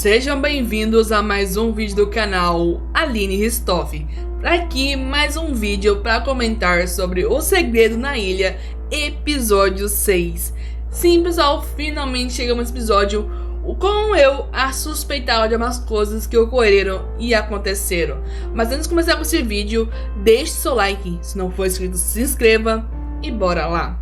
Sejam bem-vindos a mais um vídeo do canal Aline Ristoff. Aqui mais um vídeo para comentar sobre O Segredo na Ilha, episódio 6. Sim, pessoal, finalmente chegamos nesse episódio com eu a suspeitar de algumas coisas que ocorreram e aconteceram. Mas antes de começar com esse vídeo, deixe seu like, se não for inscrito, se inscreva e bora lá!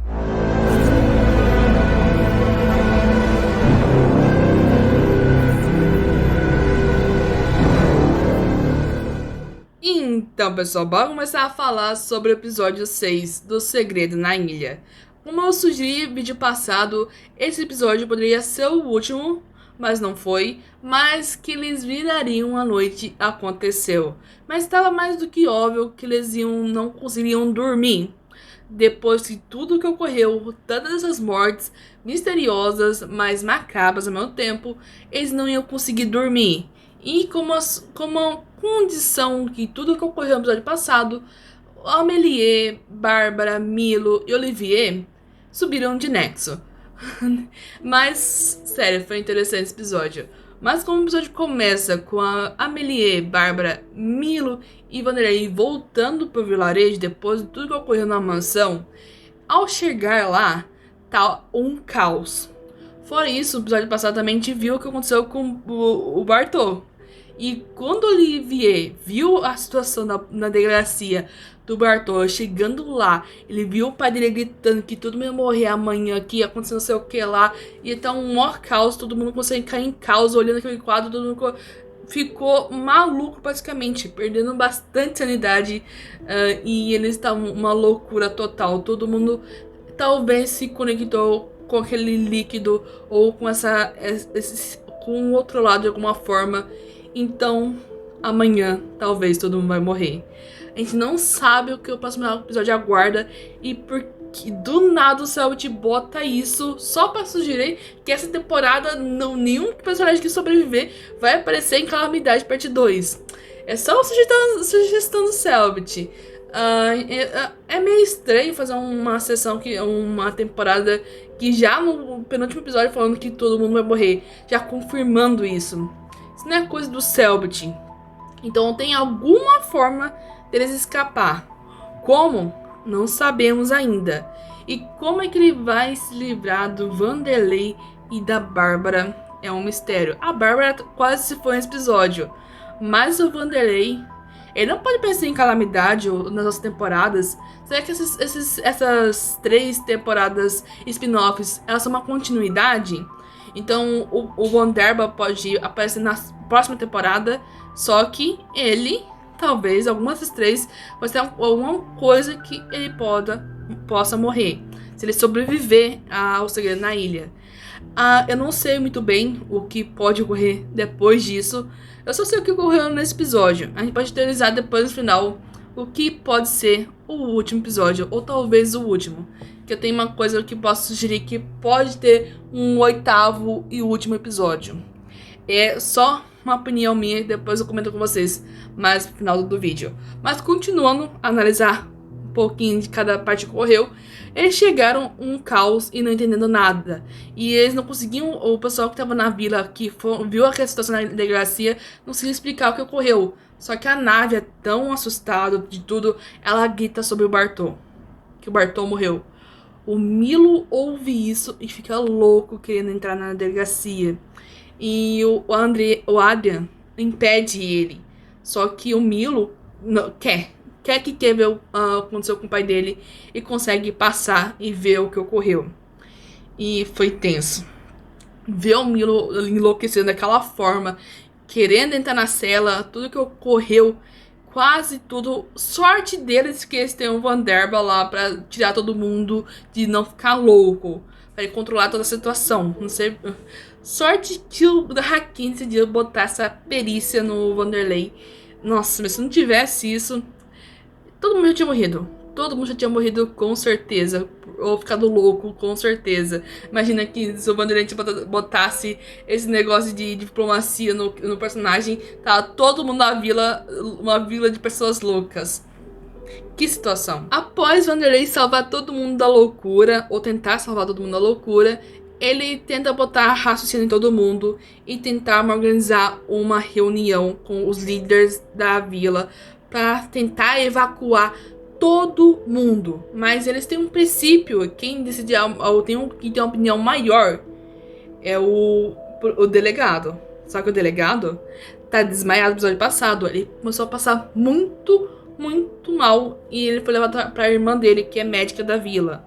Então, pessoal, bora começar a falar sobre o episódio 6 do Segredo na Ilha. Como eu sugeri no vídeo passado, esse episódio poderia ser o último, mas não foi. Mas que eles virariam à noite aconteceu. Mas estava mais do que óbvio que eles não conseguiriam dormir. Depois de tudo que ocorreu, todas essas mortes misteriosas, mas macabras ao mesmo tempo, eles não iam conseguir dormir. E como a condição que tudo que ocorreu no episódio passado, Amélie, Bárbara, Milo e Olivier subiram de Nexo. Mas, sério, foi interessante esse episódio. Mas como o episódio começa com a Amélie, Bárbara, Milo e Vanderlei voltando pro vilarejo depois de tudo que ocorreu na mansão, ao chegar lá, tá um caos. Fora isso, no episódio passado também a gente viu o que aconteceu com o Bartô. E quando Olivier viu a situação na delegacia do Bartô chegando lá, ele viu o pai dele gritando que todo mundo ia morrer amanhã, que ia acontecer não sei o que lá, ia estar um maior caos, todo mundo consegue cair em caos, olhando aquele quadro, todo mundo ficou maluco praticamente, perdendo bastante sanidade, e eles estavam uma loucura total, todo mundo talvez se conectou com aquele líquido ou com com o outro lado de alguma forma. Então, amanhã, talvez, todo mundo vai morrer. A gente não sabe o que o próximo episódio aguarda. E porque do nada o Selbit bota isso só pra sugerir que essa temporada nenhum personagem que sobreviver vai aparecer em Calamidade Parte 2. É só uma sugestão do Selbit. É meio estranho fazer uma temporada que já no penúltimo episódio falando que todo mundo vai morrer, já confirmando isso. Isso não é coisa do Selbit. Então tem alguma forma deles escapar. Como? Não sabemos ainda. E como é que ele vai se livrar do Vanderlei e da Bárbara é um mistério. A Bárbara quase se foi nesse episódio, mas o Vanderlei, ele não pode pensar em Calamidade ou nas outras temporadas. Será que essas 3 temporadas spin-offs, elas são uma continuidade? Então o Vanderba pode aparecer na próxima temporada, só que ele, talvez, algumas das 3, vai ter alguma coisa que ele possa morrer, se ele sobreviver ao Segredo na Ilha. Eu não sei muito bem o que pode ocorrer depois disso, eu só sei o que ocorreu nesse episódio. A gente pode teorizar depois no final o que pode ser o último episódio, ou talvez o último. Que eu tenho uma coisa que posso sugerir que pode ter um 8º e último episódio. É só uma opinião minha, depois eu comento com vocês mais no final do vídeo. Mas continuando a analisar um pouquinho de cada parte que ocorreu, eles chegaram um caos e não entendendo nada. E eles não conseguiam, o pessoal que estava na vila, viu aquela situação na delegacia, não conseguia explicar o que ocorreu. Só que a Nave é tão assustada de tudo, ela grita sobre o Bartô, que o Bartô morreu. O Milo ouve isso e fica louco querendo entrar na delegacia. E o Adrian impede ele. Só que o Milo quer ver o que aconteceu com o pai dele e consegue passar e ver o que ocorreu. E foi tenso. Ver o Milo enlouquecendo daquela forma, querendo entrar na cela, tudo que ocorreu, quase tudo. Sorte deles que eles têm um Vanderba lá pra tirar todo mundo de não ficar louco, pra ele controlar toda a situação. Não sei. Sorte que o Hakim decidiu botar essa perícia no Vanderlei. Nossa, mas se não tivesse isso, todo mundo já tinha morrido. Todo mundo já tinha morrido com certeza. Ou ficado louco, com certeza. Imagina que se o Vanderlei botasse esse negócio de diplomacia no personagem, tá todo mundo na vila, uma vila de pessoas loucas. Que situação. Após Vanderlei salvar todo mundo da loucura, ou tentar salvar todo mundo da loucura, ele tenta botar raciocínio em todo mundo e tentar organizar uma reunião com os líderes da vila para tentar evacuar todo mundo. Mas eles têm um princípio, quem decide quem tem uma opinião maior é o delegado. Só que o delegado tá desmaiado no episódio passado. Ele começou a passar muito mal e ele foi levado pra irmã dele, que é médica da vila.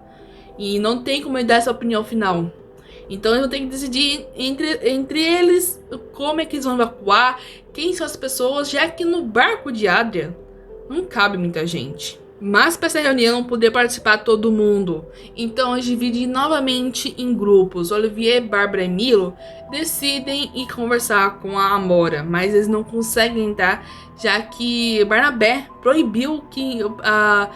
E não tem como ele dar essa opinião final. Então eles vão ter que decidir entre eles como é que eles vão evacuar, quem são as pessoas, já que no barco de Adrian não cabe muita gente. Mas para essa reunião poder participar todo mundo. Então eles dividem novamente em grupos. Olivier, Bárbara e Milo decidem ir conversar com a Amora, mas eles não conseguem entrar, já que Barnabé proibiu que a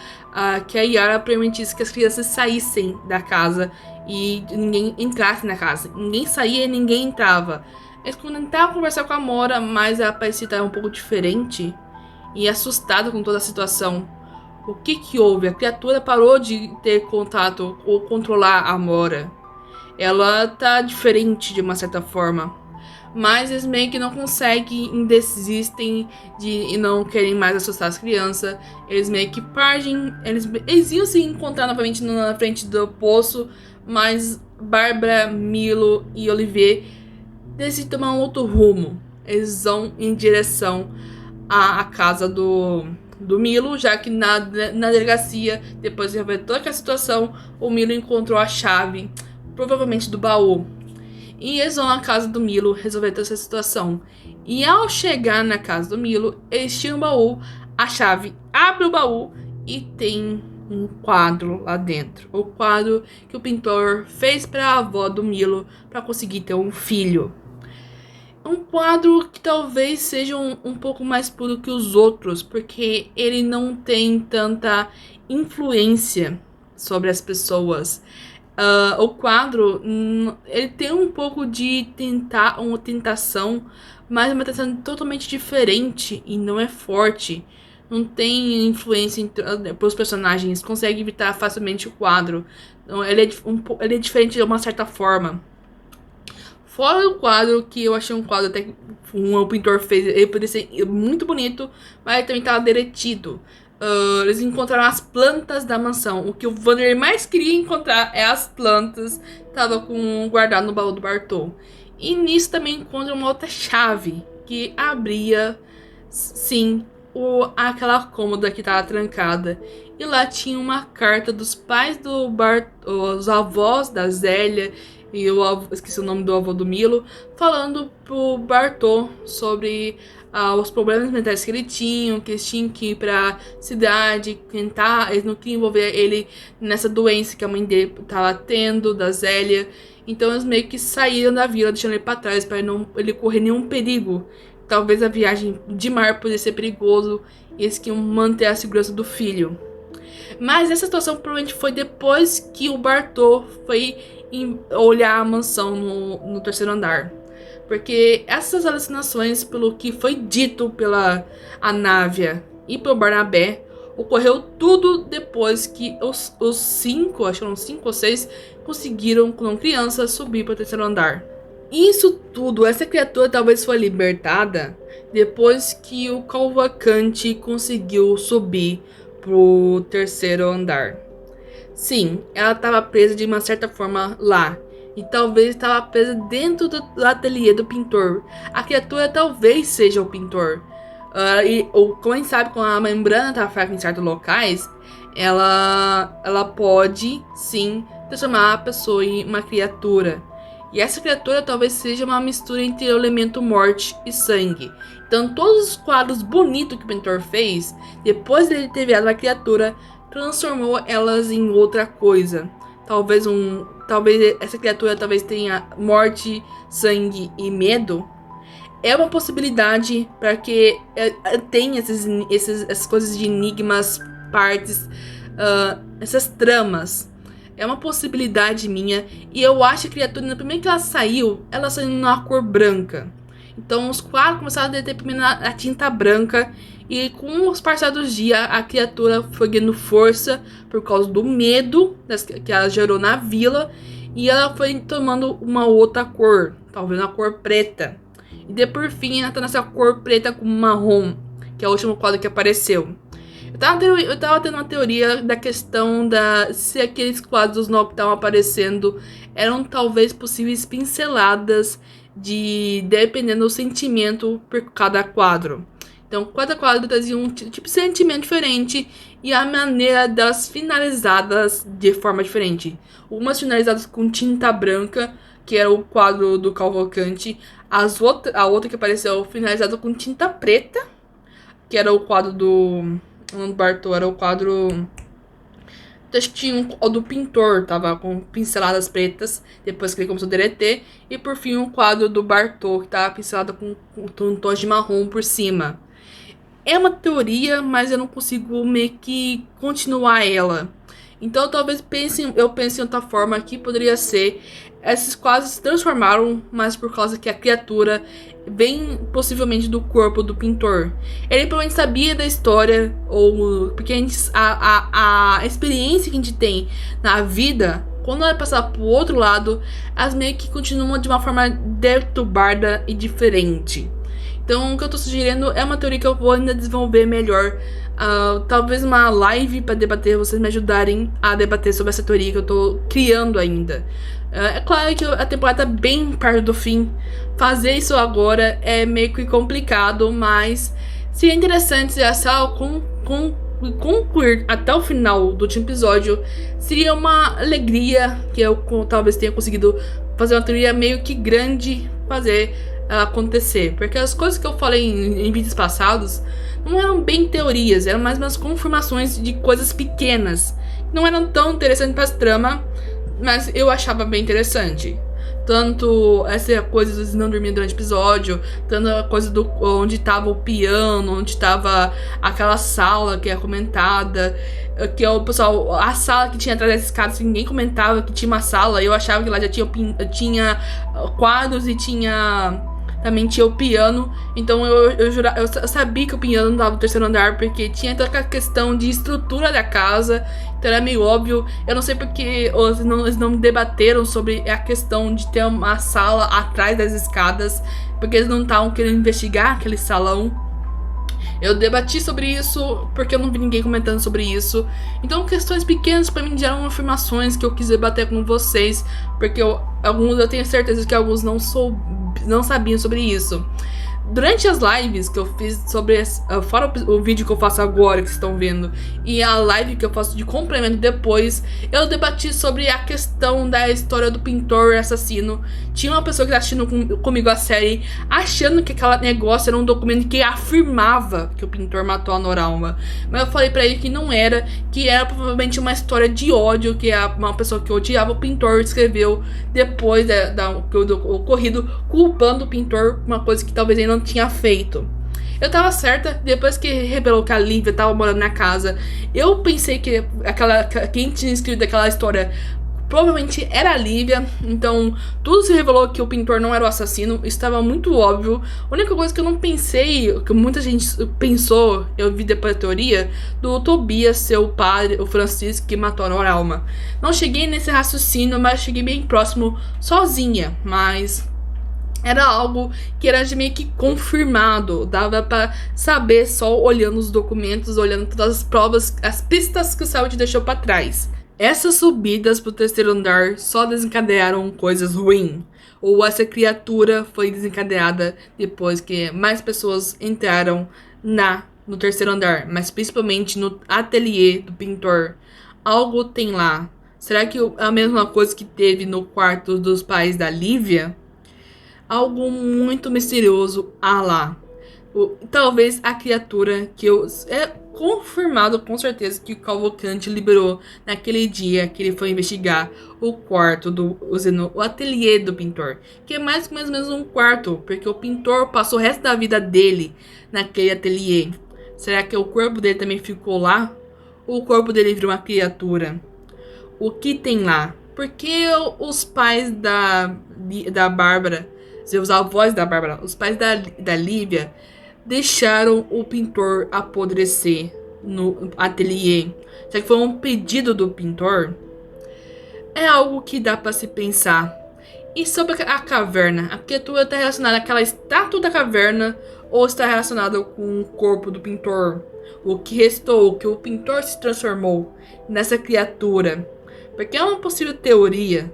Yara permitisse que as crianças saíssem da casa e ninguém entrasse na casa. Ninguém saía e ninguém entrava. Eles tentavam conversar com a Amora, mas ela parecia estar um pouco diferente e assustada com toda a situação. O que houve? A criatura parou de ter contato ou controlar a Amora. Ela tá diferente de uma certa forma. Mas eles meio que não conseguem, desistem e não querem mais assustar as crianças. Eles meio que partem. Eles iam se encontrar novamente na frente do poço. Mas Bárbara, Milo e Olivier decidem tomar um outro rumo. Eles vão em direção à casa do Milo, já que na delegacia, depois de resolver toda aquela situação, o Milo encontrou a chave, provavelmente do baú. E eles vão à casa do Milo resolver toda essa situação. E ao chegar na casa do Milo, eles tiram o baú, a chave abre o baú e tem um quadro lá dentro. O quadro que o pintor fez para a avó do Milo para conseguir ter um filho. Um quadro que talvez seja um pouco mais puro que os outros, porque ele não tem tanta influência sobre as pessoas. O quadro, ele tem um pouco de uma tentação, mas uma tentação totalmente diferente e não é forte. Não tem influência para os personagens, consegue evitar facilmente o quadro. Então, ele é diferente de uma certa forma. Fora o quadro, que eu achei um quadro até que o pintor fez, ele poderia ser muito bonito, mas ele também estava derretido. Eles encontraram as plantas da mansão. O que o Vander mais queria encontrar é as plantas que estavam guardado no baú do Bartol. E nisso também encontra uma outra chave que abria, sim, aquela cômoda que estava trancada. E lá tinha uma carta dos pais do Bartol, os avós da Zélia e esqueci o nome do avô do Milo, falando pro Bartol sobre os problemas mentais que ele tinha, que eles tinham que ir pra cidade, tentar, eles não queriam envolver ele nessa doença que a mãe dele tava tendo, da Zélia. Então eles meio que saíram da vila, deixando ele pra trás, para ele correr nenhum perigo. Talvez a viagem de mar pudesse ser perigoso, e eles queriam manter a segurança do filho. Mas essa situação provavelmente foi depois que o Bartol foi olhar a mansão no terceiro andar. Porque essas alucinações, pelo que foi dito pela Anávia e pelo Barnabé, ocorreu tudo depois que os cinco, acho que eram 5 ou 6, conseguiram, com crianças, subir para o terceiro andar. Isso tudo, essa criatura talvez foi libertada depois que o Cavalcante conseguiu subir pro terceiro andar. Sim, ela estava presa de uma certa forma lá. E talvez estava presa dentro do ateliê do pintor. A criatura talvez seja o pintor. Ou como a gente sabe, quando a membrana está fraca em certos locais, ela pode sim transformar a pessoa em uma criatura. E essa criatura talvez seja uma mistura entre o elemento morte e sangue. Então todos os quadros bonitos que o pintor fez, depois dele ter virado uma criatura, transformou elas em outra coisa. Talvez essa criatura talvez tenha morte, sangue e medo. É uma possibilidade para que tenha essas coisas de enigmas, partes, essas tramas. É uma possibilidade minha. E eu acho que a criatura, na primeira que ela saiu numa cor branca. Então os quadros começaram a determinar a tinta branca. E com os passados dos dias, a criatura foi ganhando força por causa do medo que ela gerou na vila. e ela foi tomando uma outra cor, talvez uma cor preta. E daí por fim ela tá nessa cor preta com marrom, que é o último quadro que apareceu. Eu tava tendo uma teoria da questão da se aqueles quadros novos que estavam aparecendo eram talvez possíveis pinceladas de dependendo do sentimento por cada quadro. Então, cada quadro trazia um tipo de sentimento diferente e a maneira delas finalizadas de forma diferente. Umas finalizadas com tinta branca, que era o quadro do Cavalcante, a outra que apareceu finalizada com tinta preta, que era o quadro do Bartô, era o quadro. Acho que tinha o do pintor, tava com pinceladas pretas, depois que ele começou a derreter. E por fim o quadro do Bartô, que tava pincelado com tons de marrom por cima. É uma teoria, mas eu não consigo meio que continuar ela. Então eu pense em outra forma que poderia ser. Esses quadros se transformaram, mas por causa que a criatura vem possivelmente do corpo do pintor. Ele provavelmente sabia da história, ou porque a experiência que a gente tem na vida, quando ela passar pro outro lado, as meio que continuam de uma forma deturpada e diferente. Então, o que eu tô sugerindo é uma teoria que eu vou ainda desenvolver melhor. Talvez uma live para debater, vocês me ajudarem a debater sobre essa teoria que eu tô criando ainda. É claro que a temporada tá bem perto do fim. Fazer isso agora é meio que complicado, mas seria interessante se essa concluir até o final do último episódio. Seria uma alegria que eu talvez tenha conseguido fazer uma teoria meio que grande, fazer acontecer. Porque as coisas que eu falei em vídeos passados não eram bem teorias, eram mais umas confirmações de coisas pequenas. Não eram tão interessantes para as tramas, mas eu achava bem interessante. Tanto essa coisa dos não dormir durante o episódio, tanto a coisa do onde tava o piano, onde tava aquela sala que é comentada, que é o pessoal, a sala que tinha atrás das escadas, que ninguém comentava que tinha uma sala. Eu achava que lá já tinha quadros e também tinha o piano. Então eu sabia que o piano não tava no terceiro andar, porque tinha toda aquela questão de estrutura da casa. Então era meio óbvio. Eu não sei porque eles não debateram sobre a questão de ter uma sala atrás das escadas, porque eles não estavam querendo investigar aquele salão. Eu debati sobre isso porque eu não vi ninguém comentando sobre isso. Então questões pequenas pra mim geram afirmações que eu quis debater com vocês, porque alguns eu tenho certeza que alguns não sabiam sobre isso. Durante as lives que eu fiz sobre fora o vídeo que eu faço agora, que vocês estão vendo, e a live que eu faço de complemento depois, eu debati sobre a questão da história do pintor assassino. Tinha uma pessoa que tá assistindo comigo a série, achando que aquele negócio era um documento que afirmava que o pintor matou a Noralma. Mas eu falei pra ele que não era, que era provavelmente uma história de ódio, que uma pessoa que odiava o pintor escreveu depois do ocorrido, culpando o pintor por uma coisa que talvez ele não tinha feito. Eu tava certa, depois que revelou que a Lívia tava morando na casa, eu pensei que quem tinha escrito aquela história provavelmente era a Lívia. Então tudo se revelou que o pintor não era o assassino, estava muito óbvio. A única coisa que eu não pensei, que muita gente pensou, eu vi depois da teoria, do Tobias ser o padre, o Francisco, que matou a Noralma. Não cheguei nesse raciocínio, mas cheguei bem próximo sozinha, mas era algo que era meio que confirmado. Dava pra saber só olhando os documentos, olhando todas as provas, as pistas que o Saúde deixou pra trás. Essas subidas pro terceiro andar só desencadearam coisas ruins. Ou essa criatura foi desencadeada depois que mais pessoas entraram no terceiro andar. Mas principalmente no ateliê do pintor. Algo tem lá. Será que é a mesma coisa que teve no quarto dos pais da Lívia? Algo muito misterioso lá. Talvez a criatura que é confirmado com certeza que o Cavalcante liberou naquele dia que ele foi investigar o quarto o ateliê do pintor, que é mais ou menos um quarto, porque o pintor passou o resto da vida dele naquele ateliê. Será que o corpo dele também ficou lá? Ou o corpo dele virou uma criatura? O que tem lá? Por que os pais da Bárbara, os avós da Bárbara, os pais da Lívia, deixaram o pintor apodrecer no ateliê? Será que foi um pedido do pintor? É algo que dá pra se pensar. E sobre a caverna, a criatura está relacionada àquela estátua da caverna ou está relacionada com o corpo do pintor? O que restou, o que o pintor se transformou nessa criatura? Porque é uma possível teoria.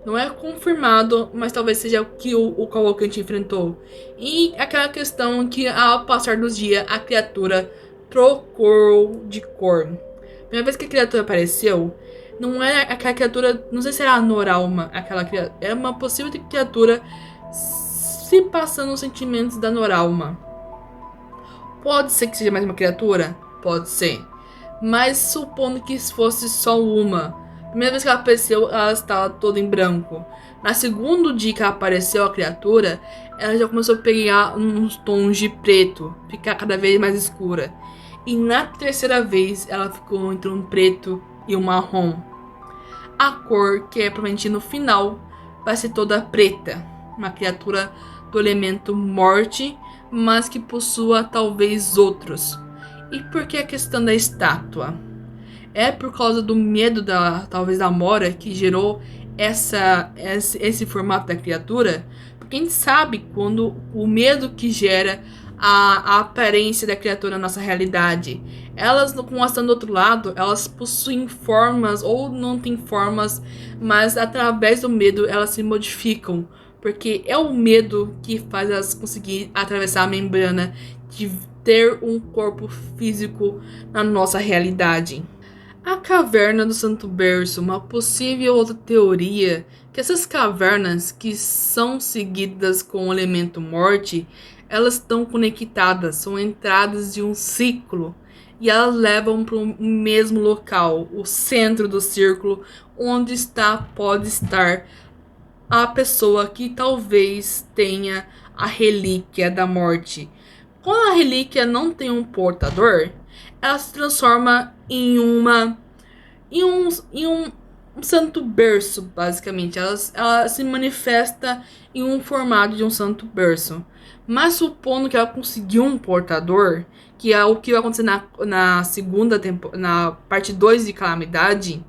Não é confirmado, mas talvez seja o que o Cavalcante enfrentou. E aquela questão que ao passar dos dias a criatura trocou de cor. Primeira vez que a criatura apareceu, não era aquela criatura, não sei se era a Noralma, aquela criatura, era uma possível criatura se passando os sentimentos da Noralma. Pode ser que seja mais uma criatura? Pode ser. Mas supondo que fosse só uma. Primeira vez que ela apareceu, ela estava toda em branco. Na segundo dia que apareceu a criatura, ela já começou a pegar uns tons de preto, ficar cada vez mais escura. E na terceira vez, ela ficou entre um preto e um marrom. A cor, que é provavelmente no final, vai ser toda preta. Uma criatura do elemento morte, mas que possua talvez outros. E por que a questão da estátua? É por causa do medo talvez da Mora que gerou esse formato da criatura? Porque a gente sabe quando o medo que gera a aparência da criatura na nossa realidade. Elas, com estando do outro lado, elas possuem formas ou não têm formas, mas através do medo elas se modificam. Porque é o medo que faz elas conseguir atravessar a membrana de ter um corpo físico na nossa realidade. A caverna do Santo Berço, uma possível outra teoria que essas cavernas que são seguidas com o elemento morte, elas estão conectadas, são entradas de um ciclo e elas levam para o mesmo local, o centro do círculo, onde pode estar a pessoa que talvez tenha a relíquia da morte. Quando a relíquia não tem um portador, ela se transforma em um santo berço, basicamente. Ela se manifesta em um formato de um santo berço. Mas supondo que ela conseguiu um portador, que é o que vai acontecer na segunda na parte 2 de Calamidade,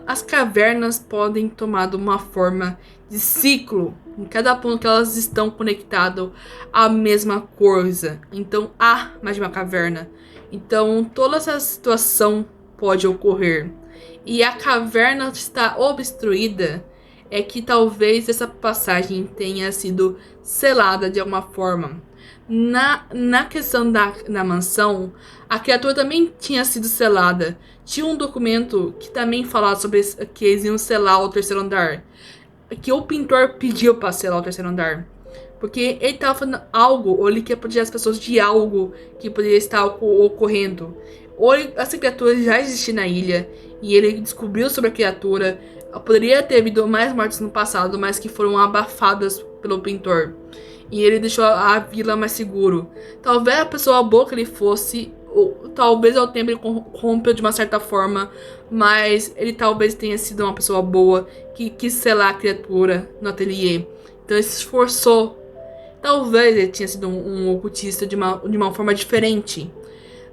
as cavernas podem tomar uma forma de ciclo. Em cada ponto que elas estão conectadas à mesma coisa. Então há mais de uma caverna. Então toda essa situação pode ocorrer. E a caverna está obstruída. É que talvez essa passagem tenha sido selada de alguma forma. Na questão da mansão, a criatura também tinha sido selada. Tinha um documento que também falava sobre que eles iam selar o terceiro andar. Que o pintor pediu para selar o terceiro andar. Porque ele estava fazendo algo, ou ele quer proteger as pessoas de algo que poderia estar ocorrendo. Ou essa criatura já existia na ilha e ele descobriu sobre a criatura. Poderia ter havido mais mortes no passado, mas que foram abafadas pelo pintor. E ele deixou a vila mais seguro. Talvez a pessoa boa que ele fosse, ou talvez ao tempo ele corrompeu de uma certa forma, mas ele talvez tenha sido uma pessoa boa que quis selar a criatura no ateliê. Então ele se esforçou. Talvez ele tinha sido um ocultista de uma forma diferente.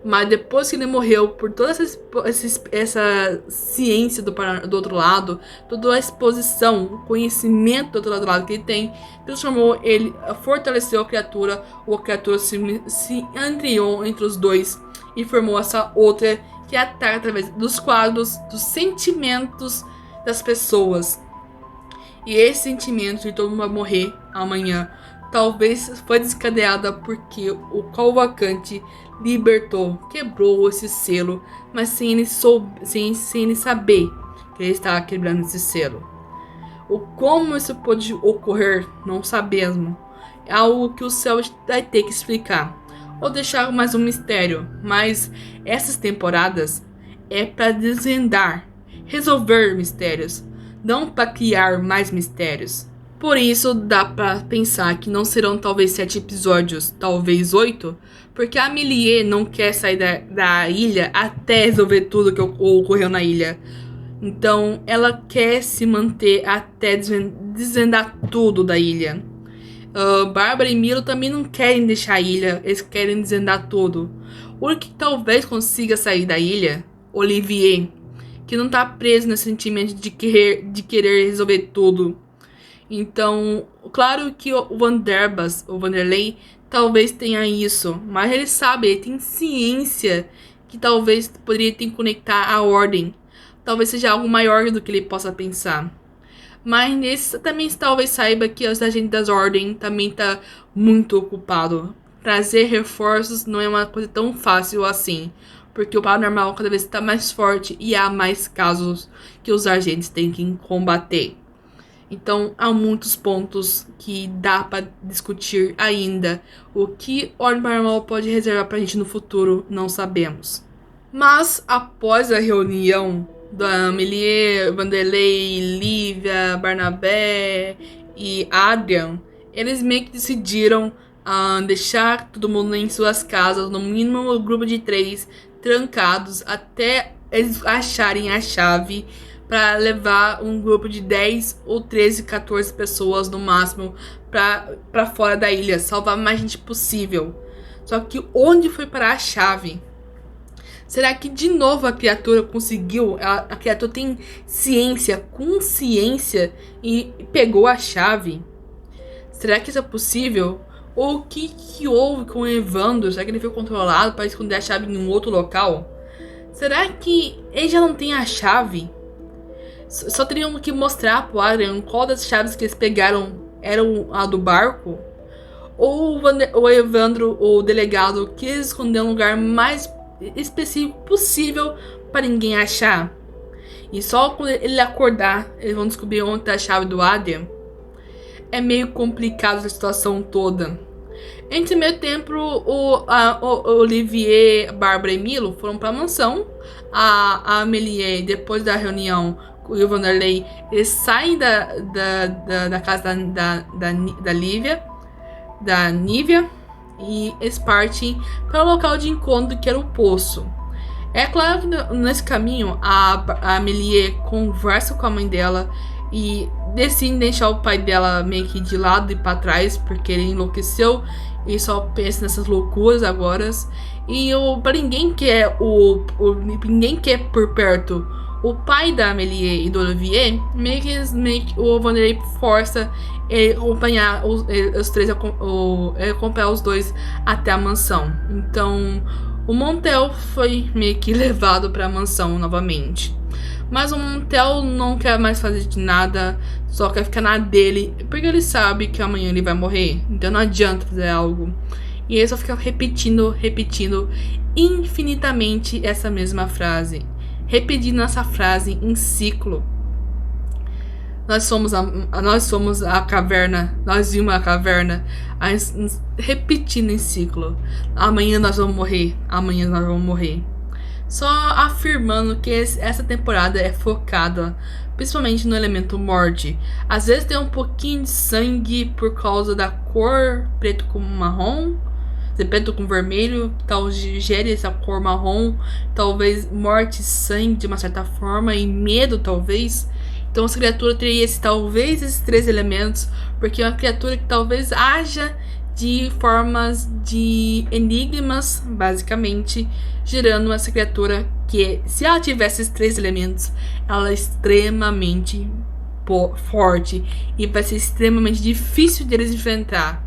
Mas depois que ele morreu, por toda essa ciência do outro lado, toda a exposição, o conhecimento do outro lado que ele tem, transformou ele, fortaleceu a criatura, ou a criatura se andriou entre os dois e formou essa outra que ataca através dos quadros, dos sentimentos das pessoas. E esse sentimento de todo mundo vai morrer amanhã, talvez foi desencadeada porque o Cavalcante libertou, quebrou esse selo, mas sem ele saber que ele estava quebrando esse selo. Como isso pode ocorrer, não sabemos. É algo que o céu vai ter que explicar. Ou deixar mais um mistério. Mas essas temporadas é para desvendar, resolver mistérios, não para criar mais mistérios. Por isso dá pra pensar que não serão talvez 7 episódios, talvez 8, porque a Méliès não quer sair da ilha até resolver tudo que ocorreu na ilha. Então ela quer se manter até desvendar tudo da ilha. Bárbara e Milo também não querem deixar a ilha, eles querem desvendar tudo. O que talvez consiga sair da ilha, Olivier, que não tá preso nesse sentimento de querer resolver tudo. Então, claro que o o Vanderlei, talvez tenha isso, mas ele sabe, ele tem ciência que talvez poderia ter que conectar a ordem. Talvez seja algo maior do que ele possa pensar. Mas nesse também talvez saiba que os agentes das ordens também tá muito ocupado. Trazer reforços não é uma coisa tão fácil assim, porque o paranormal cada vez está mais forte e há mais casos que os agentes têm que combater. Então há muitos pontos que dá para discutir ainda. O que o Ordem Paranormal pode reservar pra gente no futuro, não sabemos. Mas após a reunião da Amelie, Vanderlei, Lívia, Barnabé e Adrian, eles meio que decidiram deixar todo mundo em suas casas, no mínimo um grupo de 3, trancados, até eles acharem a chave para levar um grupo de 10 ou 13, 14 pessoas no máximo para fora da ilha, salvar mais gente possível. Só que onde foi parar a chave? Será que de novo a criatura conseguiu? A criatura tem ciência, consciência e pegou a chave? Será que isso é possível? Ou o que houve com o Evandro? Será que ele foi controlado para esconder a chave em um outro local? Será que ele já não tem a chave? Só teriam que mostrar pro Adrian qual das chaves que eles pegaram eram a do barco? Ou o Evandro, o delegado, quis esconder um lugar mais específico possível para ninguém achar? E só quando ele acordar, eles vão descobrir onde tá a chave do Adrian. É meio complicado essa situação toda. Entre meio tempo, o Olivier, Bárbara e Milo foram pra mansão. A Amelie, depois da reunião com o Vanderlei, eles saem da casa da Lívia, da Nívia, e eles partem para o local de encontro, que era o poço. É claro que nesse caminho a Amelie conversa com a mãe dela e decide deixar o pai dela meio que de lado e para trás, porque ele enlouqueceu e só pensa nessas loucuras agora. E para ninguém quer ninguém quer por perto o pai da Amelie e do Olivier, meio que o Vanderlei força ele acompanhar os três, acompanhar os dois até a mansão. Então o Montel foi meio que levado para a mansão novamente. Mas o Montel não quer mais fazer de nada, só quer ficar na dele, porque ele sabe que amanhã ele vai morrer. Então não adianta fazer algo. E ele só fica repetindo infinitamente essa mesma frase. Repetindo essa frase em ciclo. Nós somos a caverna. Nós vimos a caverna. Repetindo em ciclo. Amanhã nós vamos morrer. Amanhã nós vamos morrer. Só afirmando que essa temporada é focada principalmente no elemento morte. Às vezes tem um pouquinho de sangue por causa da cor preto com marrom, preto com vermelho, talvez gere essa cor marrom, talvez morte e sangue de uma certa forma, e medo talvez. Então essa criatura teria talvez esses 3 elementos, porque é uma criatura que talvez haja de formas de enigmas, basicamente, gerando essa criatura que, se ela tivesse esses 3 elementos, ela é extremamente forte e vai ser extremamente difícil de eles enfrentar.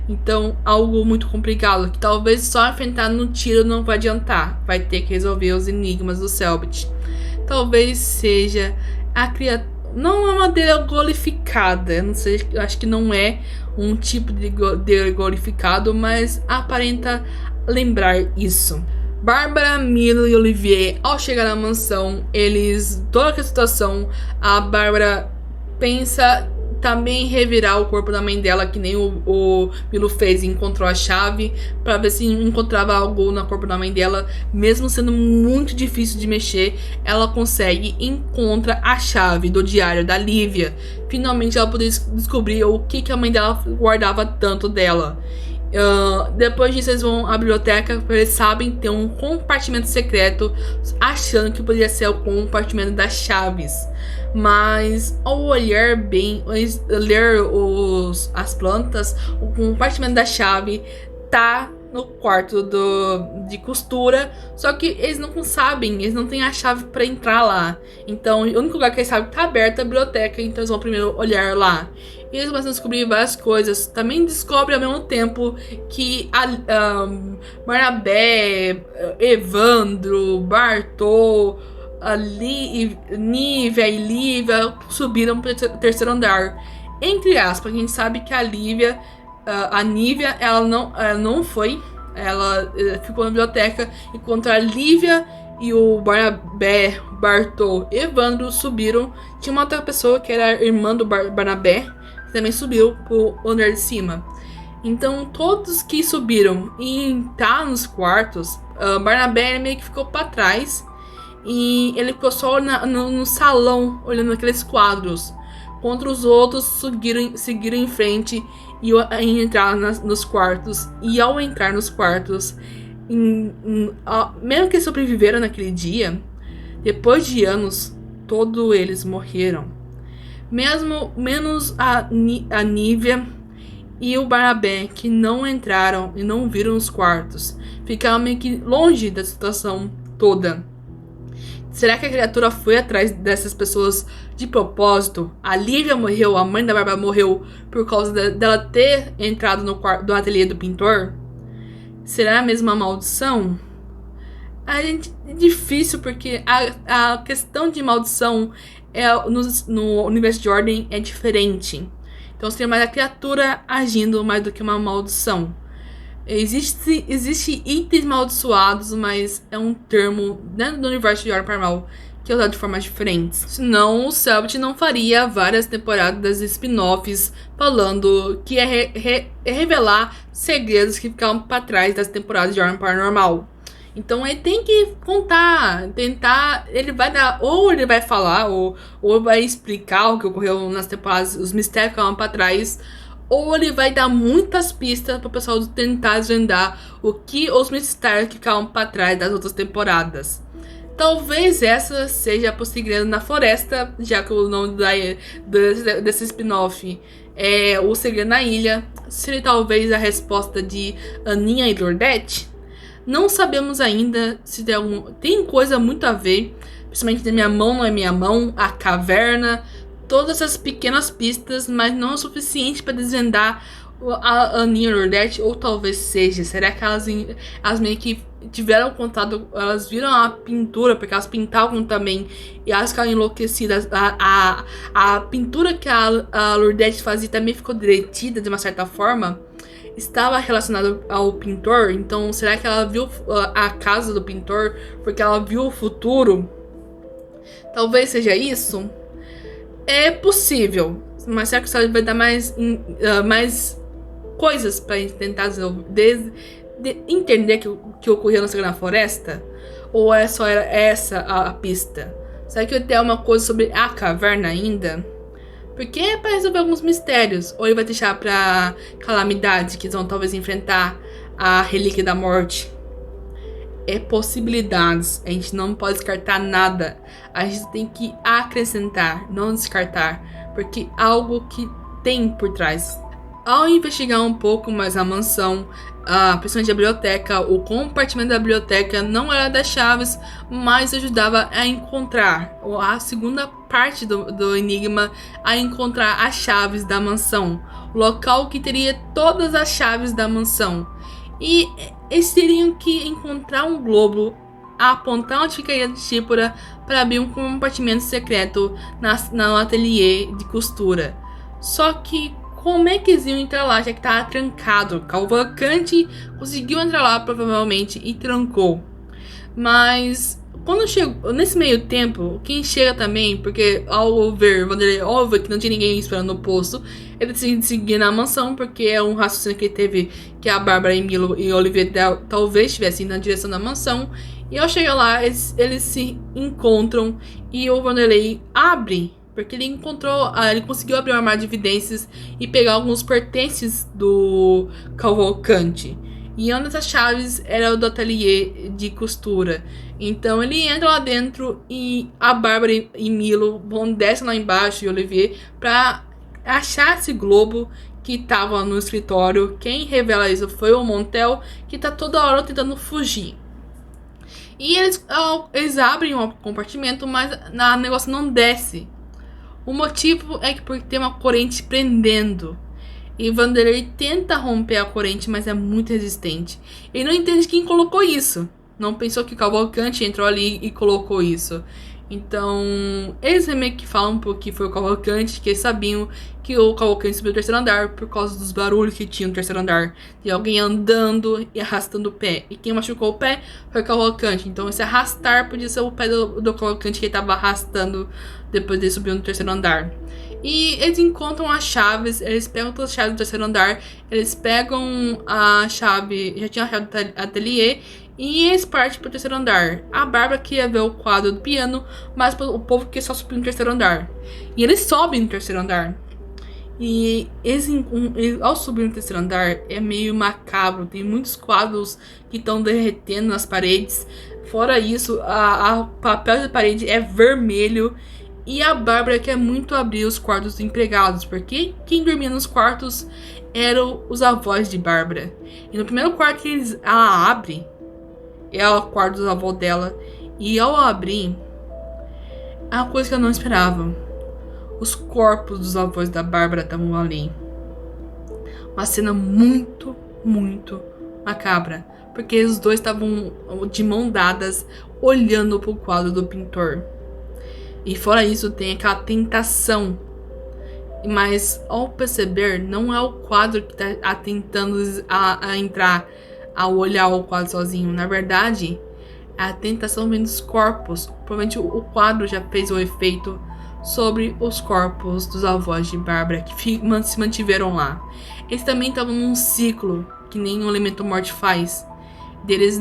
Então, algo muito complicado, que talvez só enfrentar no tiro não vai adiantar. Vai ter que resolver os enigmas do Selbit. Talvez seja a criatura... Não é uma degolificada, eu não sei, eu acho que não é um tipo de degolificado, mas aparenta lembrar isso. Bárbara, Milo e Olivier, ao chegar na mansão, toda aquela situação, a Bárbara pensa também revirar o corpo da mãe dela, que nem o Milo fez e encontrou a chave, para ver se encontrava algo no corpo da mãe dela. Mesmo sendo muito difícil de mexer, ela consegue e encontra a chave do diário da Lívia. Finalmente ela poderia descobrir o que a mãe dela guardava tanto dela. Depois disso eles vão à biblioteca, porque eles sabem ter um compartimento secreto, achando que poderia ser o compartimento das chaves. Mas ao olhar bem, ler as plantas, o compartimento da chave tá no quarto de costura, só que eles não sabem, eles não têm a chave pra entrar lá. Então, o único lugar que eles sabem que tá aberto é a biblioteca, então eles vão primeiro olhar lá. E eles começam a descobrir várias coisas. Também descobrem ao mesmo tempo que Barnabé, Evandro, Bartô, Nívia e Lívia subiram para o terceiro andar. Entre aspas, a gente sabe que a Nívia, ela não foi. Ela ficou na biblioteca, enquanto a Lívia e o Barnabé, Bartô e Evandro subiram. Tinha uma outra pessoa que era a irmã do Barnabé, que também subiu pro andar de cima. Então, todos que subiram e entraram nos quartos, Barnabé meio que ficou para trás. E ele ficou só no salão, olhando aqueles quadros. Contra os outros, seguiram em frente e entraram nos quartos. E ao entrar nos quartos, mesmo que sobreviveram naquele dia, depois de anos, todos eles morreram. Menos a Nívia e o Barnabé, que não entraram e não viram os quartos. Ficaram meio que longe da situação toda. Será que a criatura foi atrás dessas pessoas de propósito? A Lívia morreu, a mãe da Bárbara morreu por causa dela ter entrado no quarto do ateliê do pintor? Será a mesma maldição? É difícil, porque a questão de maldição no universo de Ordem é diferente. Então seria mais a criatura agindo mais do que uma maldição. Existe itens maldiçoados, mas é um termo dentro do universo de Ordem Paranormal que é usado de formas diferentes. Senão o Selbit não faria várias temporadas spin-offs falando que é revelar segredos que ficavam para trás das temporadas de Ordem Paranormal. Então ele tem que contar, tentar, ele vai dar, ou ele vai falar, ou vai explicar o que ocorreu nas temporadas, os mistérios que ficavam para trás, ou ele vai dar muitas pistas para o pessoal tentar desvendar o que os mistérios que ficavam para trás das outras temporadas. Talvez essa seja o Segredo na Floresta, já que o nome desse spin-off é O Segredo na Ilha. Seria talvez a resposta de Aninha e Lordete. Não sabemos ainda se tem coisa muito a ver, principalmente da Minha Mão Não É Minha Mão, A Caverna, todas essas pequenas pistas, mas não é o suficiente para desvendar a Aninha e a Lordete, ou talvez seja. Será que elas meio que tiveram contato, elas viram a pintura, porque elas pintavam também, e elas ficaram enlouquecidas. A pintura que a Lordete fazia também ficou derretida de uma certa forma. Estava relacionado ao pintor, então será que ela viu a casa do pintor porque ela viu o futuro? Talvez seja isso. É possível, mas será que você vai dar mais coisas pra gente tentar entender o que ocorreu na Segunda Floresta? Ou é só essa a pista? Será que vai ter uma coisa sobre a caverna ainda? Porque é pra resolver alguns mistérios. Ou ele vai deixar pra Calamidade, que vão talvez enfrentar a Relíquia da Morte. É possibilidades. A gente não pode descartar nada. A gente tem que acrescentar, não descartar. Porque algo que tem por trás. Ao investigar um pouco mais a mansão, principalmente a biblioteca, o compartimento da biblioteca não era das chaves, mas ajudava a encontrar a segunda parte do enigma, a encontrar as chaves da mansão, o local que teria todas as chaves da mansão. E eles teriam que encontrar um globo, apontar onde ficaria de Típora para abrir um compartimento secreto no ateliê de costura. Só que como é que eles iam entrar lá, já que tava trancado? Cavalcante conseguiu entrar lá, provavelmente, e trancou. Mas quando chegou, nesse meio tempo, quem chega também, porque ao ver que não tinha ninguém esperando no posto, ele decide seguir na mansão, porque é um raciocínio que ele teve, que a Bárbara, Milo e Olivier talvez estivessem na direção da mansão. E ao chegar lá, eles se encontram e o Vanderlei abre, porque ele conseguiu abrir um armário de evidências e pegar alguns pertences do Cavalcante. E uma dessas chaves era o do ateliê de costura. Então ele entra lá dentro e a Bárbara e Milo descem lá embaixo, e Olivier, pra achar esse globo que tava no escritório. Quem revela isso foi o Montel, que tá toda hora tentando fugir. E eles abrem um compartimento, mas o negócio não desce. O motivo é que porque tem uma corrente prendendo. E Vanderlei tenta romper a corrente, mas é muito resistente. Ele não entende quem colocou isso. Não pensou que o Cavalcante entrou ali e colocou isso. Então, eles meio que falam que foi o Cavalcante, que eles sabiam que o Cavalcante subiu o terceiro andar por causa dos barulhos que tinha no terceiro andar. De alguém andando e arrastando o pé. E quem machucou o pé foi o Cavalcante. Então, esse arrastar podia ser o pé do Cavalcante que ele estava arrastando depois de subir no terceiro andar. E eles encontram as chaves, eles pegam todas as chaves do terceiro andar, eles pegam a chave, já tinha a chave do ateliê, e eles partem pro terceiro andar. A Bárbara queria ver o quadro do piano, mas o povo quer só subir no terceiro andar. E eles sobem no terceiro andar. E ao subir no terceiro andar é meio macabro, tem muitos quadros que estão derretendo nas paredes. Fora isso, o papel da parede é vermelho. E a Bárbara quer muito abrir os quartos dos empregados, porque quem dormia nos quartos eram os avós de Bárbara. E no primeiro quarto que ela abre, é o quarto dos avós dela. E ao abrir, é uma coisa que eu não esperava. Os corpos dos avós da Bárbara estavam ali. Uma cena muito, muito macabra. Porque os dois estavam de mão dadas, olhando pro quadro do pintor. E fora isso, tem aquela tentação. Mas ao perceber, não é o quadro que tá tentando a entrar, a olhar o quadro sozinho. Na verdade, a tentação vem dos corpos. Provavelmente o quadro já fez o efeito sobre os corpos dos avós de Bárbara, que se mantiveram lá. Eles também estavam num ciclo, que nem o Elemento Morte faz. Eles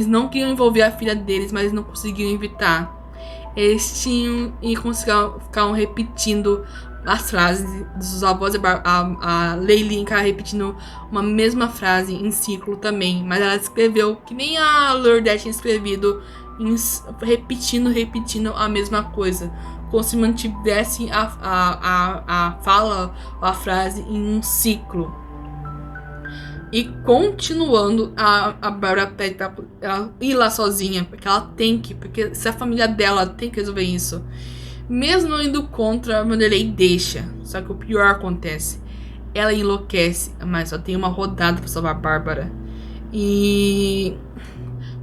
não queriam envolver a filha deles, mas eles não conseguiam evitar. Eles tinham e ficavam repetindo as frases dos avós. A Leilin ficava repetindo uma mesma frase em ciclo também, mas ela escreveu que nem a Lourdes tinha escrevido, repetindo a mesma coisa, como se mantivesse a fala, a frase em um ciclo. E continuando, a Bárbara pede pra ela ir lá sozinha, porque ela tem que, porque se a família dela tem que resolver isso. Mesmo indo contra, a Vanderlei deixa. Só que o pior acontece. Ela enlouquece, mas só tem uma rodada pra salvar a Bárbara. E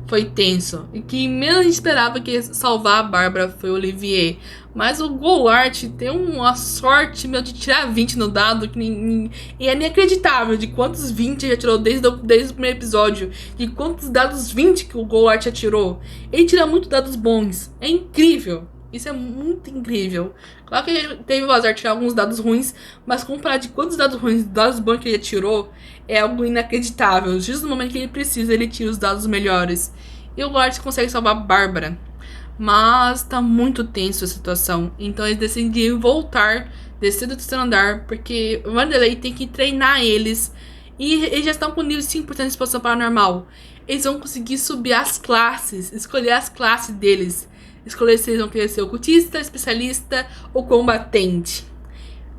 foi tenso. E quem menos esperava que ia salvar a Bárbara foi o Olivier. Mas o Goulart tem uma sorte, meu, de tirar 20 no dado. E é inacreditável de quantos 20 ele já tirou desde o primeiro episódio. De quantos dados 20 que o Goulart já tirou. Ele tira muito dados bons. É incrível. Isso é muito incrível. Claro que ele teve o azar de tirar alguns dados ruins, mas comparado de quantos dados ruins, dados bons que ele tirou, é algo inacreditável. Justo no momento que ele precisa, ele tira os dados melhores. E o Goulart consegue salvar a Bárbara. Mas tá muito tenso a situação. Então eles decidem voltar, descer do terceiro andar, porque o Vanderlei tem que treinar eles. E eles já estão com nível 5% de exposição paranormal. Eles vão conseguir subir as classes, escolher as classes deles. Escolher se eles vão querer ser ocultista, especialista ou combatente.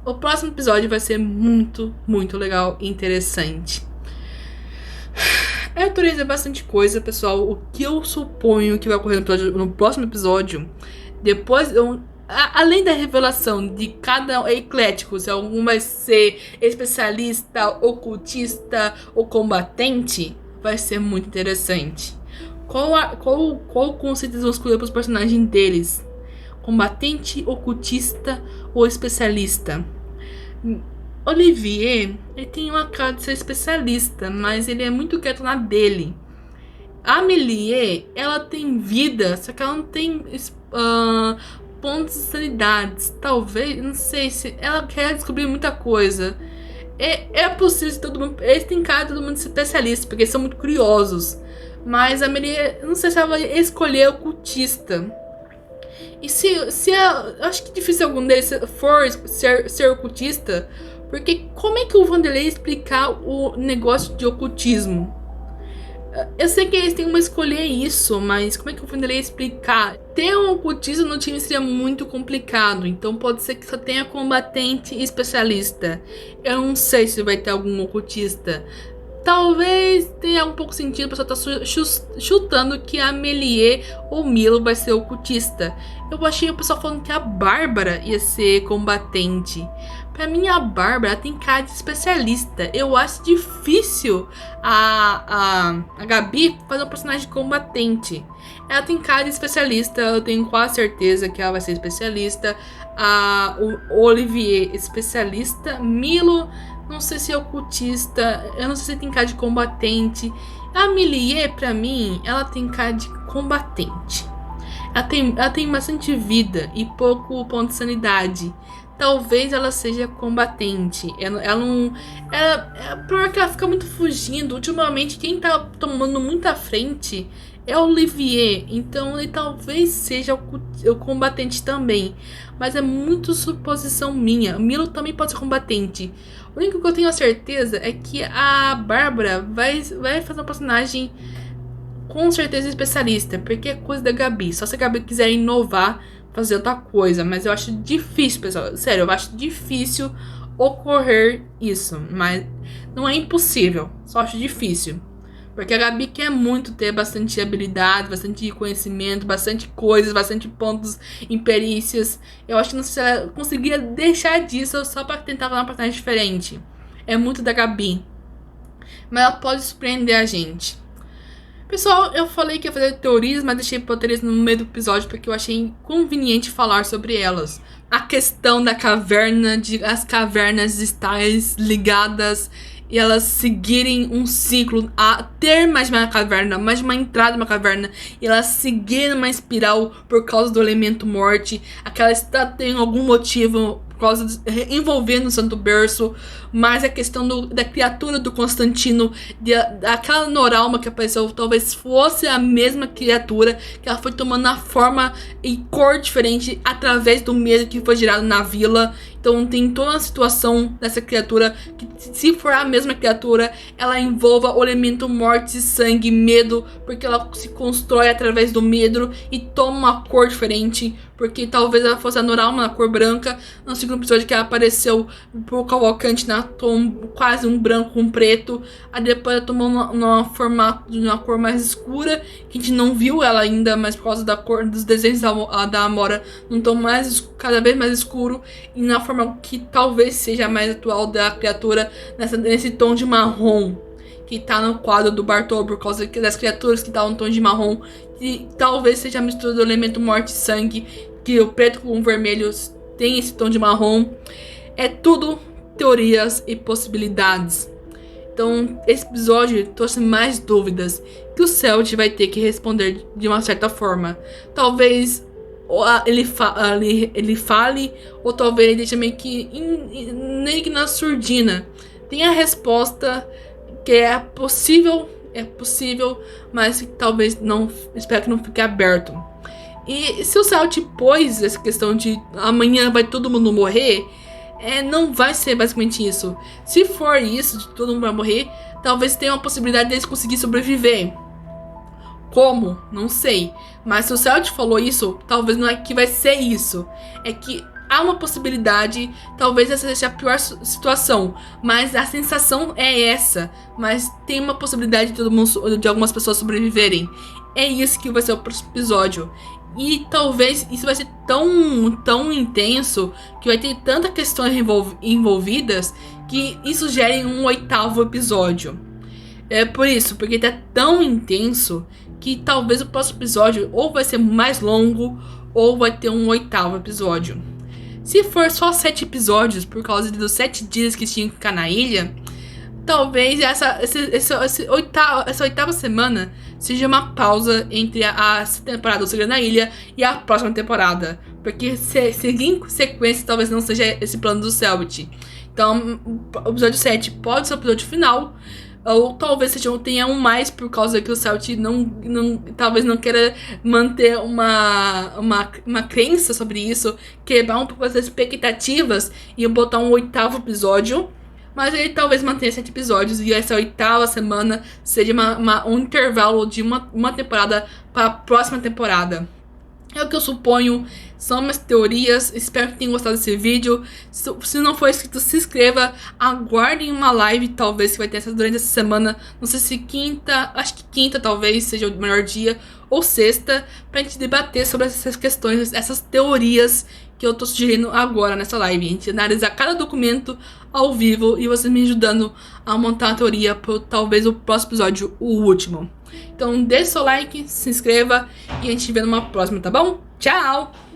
O próximo episódio vai ser muito, muito legal e interessante. Eu atualizei bastante coisa, pessoal. O que eu suponho que vai ocorrer no próximo episódio, depois além da revelação de cada eclético, se algum vai ser especialista, ocultista ou combatente, vai ser muito interessante. Qual conceito eles vão escolher para os personagens deles? Combatente, ocultista ou especialista? Olivier, ele tem uma cara de ser especialista, mas ele é muito quieto na dele. A Amélie, ela tem vida, só que ela não tem pontos de sanidade. Talvez, não sei se ela quer descobrir muita coisa. É possível que todo mundo. Eles têm cara de todo mundo ser especialista, porque eles são muito curiosos. Mas a Amélie, não sei se ela vai escolher ocultista. E eu acho que é difícil algum deles for ser ocultista. Porque como é que o Vanderlei explicar o negócio de ocultismo? Eu sei que eles têm como escolher isso, mas como é que eu poderia explicar? Ter um ocultista no time seria muito complicado, então pode ser que só tenha combatente e especialista. Eu não sei se vai ter algum ocultista. Talvez tenha um pouco sentido, o pessoal tá chutando que a Melie ou Milo vai ser ocultista. Eu achei o pessoal falando que a Bárbara ia ser combatente. Pra mim, a Bárbara tem cara de especialista. Eu acho difícil a Gabi fazer um personagem combatente. Ela tem cara de especialista, eu tenho quase certeza que ela vai ser especialista. O Olivier, especialista. Milo, não sei se é ocultista, eu não sei se tem cara de combatente. A Melie, pra mim, ela tem cara de combatente. Ela tem bastante vida e pouco ponto de sanidade. Talvez ela seja combatente. Ela não. Pior que ela fica muito fugindo. Ultimamente, quem tá tomando muita frente é o Olivier. Então, ele talvez seja o combatente também. Mas é muito suposição minha. O Milo também pode ser combatente. O único que eu tenho a certeza é que a Bárbara vai fazer um personagem com certeza especialista. Porque é coisa da Gabi. Só se a Gabi quiser inovar, fazer outra coisa, mas eu acho difícil, pessoal. Sério, eu acho difícil ocorrer isso, mas não é impossível, só acho difícil. Porque a Gabi quer muito ter bastante habilidade, bastante conhecimento, bastante coisas, bastante pontos em perícias. Eu acho que não sei se ela conseguiria deixar disso só pra tentar fazer uma personagem diferente. É muito da Gabi. Mas ela pode surpreender a gente. Pessoal, eu falei que ia fazer teorias, mas deixei teorias no meio do episódio porque eu achei conveniente falar sobre elas. A questão da caverna, de as cavernas estarem ligadas e elas seguirem um ciclo, a ter mais uma caverna, mais uma entrada numa caverna, e elas seguirem uma espiral por causa do elemento morte. Aquela estátua tem algum motivo por causa envolvendo o Santo Berço, mas a questão da criatura do Constantino, daquela Noralma que apareceu, talvez fosse a mesma criatura, que ela foi tomando a forma e cor diferente através do medo que foi gerado na vila. Então tem toda a situação dessa criatura que, se for a mesma criatura, ela envolva o elemento morte, sangue, medo, porque ela se constrói através do medo e toma uma cor diferente, porque talvez ela fosse a Noralma na cor branca. No segundo episódio que ela apareceu por Cavalcante na quase um branco com um preto, aí depois ela tomou numa formato de uma cor mais escura, que a gente não viu ela ainda, mas por causa da cor dos desenhos da Amora não estão cada vez mais escuro, e na forma que talvez seja mais atual da criatura, nesse tom de marrom que tá no quadro do Bartol, por causa das criaturas que estavam no tom de marrom, que talvez seja a mistura do elemento morte e sangue, que o preto com o vermelho tem esse tom de marrom. É tudo teorias e possibilidades. Então, esse episódio trouxe mais dúvidas que o Celt vai ter que responder de uma certa forma. Talvez ele fale, ou talvez ele deixe meio que na surdina. Tem a resposta que é possível, mas talvez não, espero que não fique aberto. E se o Celt pôs essa questão de amanhã vai todo mundo morrer, não vai ser basicamente isso. Se for isso, de todo mundo vai morrer, talvez tenha uma possibilidade deles conseguir sobreviver. Como? Não sei. Mas se o Celt falou isso, talvez não é que vai ser isso. É que há uma possibilidade, talvez essa seja a pior situação, mas a sensação é essa. Mas tem uma possibilidade de algumas pessoas sobreviverem. É isso que vai ser o próximo episódio. E talvez isso vai ser tão intenso, que vai ter tantas questões envolvidas, que isso gere um 8º episódio. É por isso, porque tá tão intenso que talvez o próximo episódio ou vai ser mais longo ou vai ter um 8º episódio. Se for só 7 episódios, por causa dos 7 dias que tinha que ficar na ilha, talvez essa 8ª semana seja uma pausa entre a temporada do Segredo na Ilha e a próxima temporada. Porque seguir em sequência talvez não seja esse plano do Celt. Então, o episódio 7 pode ser o episódio final, ou talvez tenha um mais, por causa que o Celt talvez não queira manter uma crença sobre isso, quebrar um pouco as expectativas e botar um 8º episódio. mas ele talvez mantenha 7 episódios e essa 8ª semana seja um intervalo de uma temporada para a próxima temporada. É o que eu suponho, são minhas teorias, espero que tenham gostado desse vídeo. Se não for inscrito, se inscreva, aguardem uma live, talvez, que vai ter essa durante essa semana. Não sei se quinta, acho que quinta talvez seja o melhor dia, ou sexta, pra gente debater sobre essas questões, essas teorias que eu tô sugerindo agora nessa live. A gente analisar cada documento ao vivo e vocês me ajudando a montar a teoria para talvez o próximo episódio, o último. Então deixe seu like, se inscreva e a gente se vê numa próxima, tá bom? Tchau!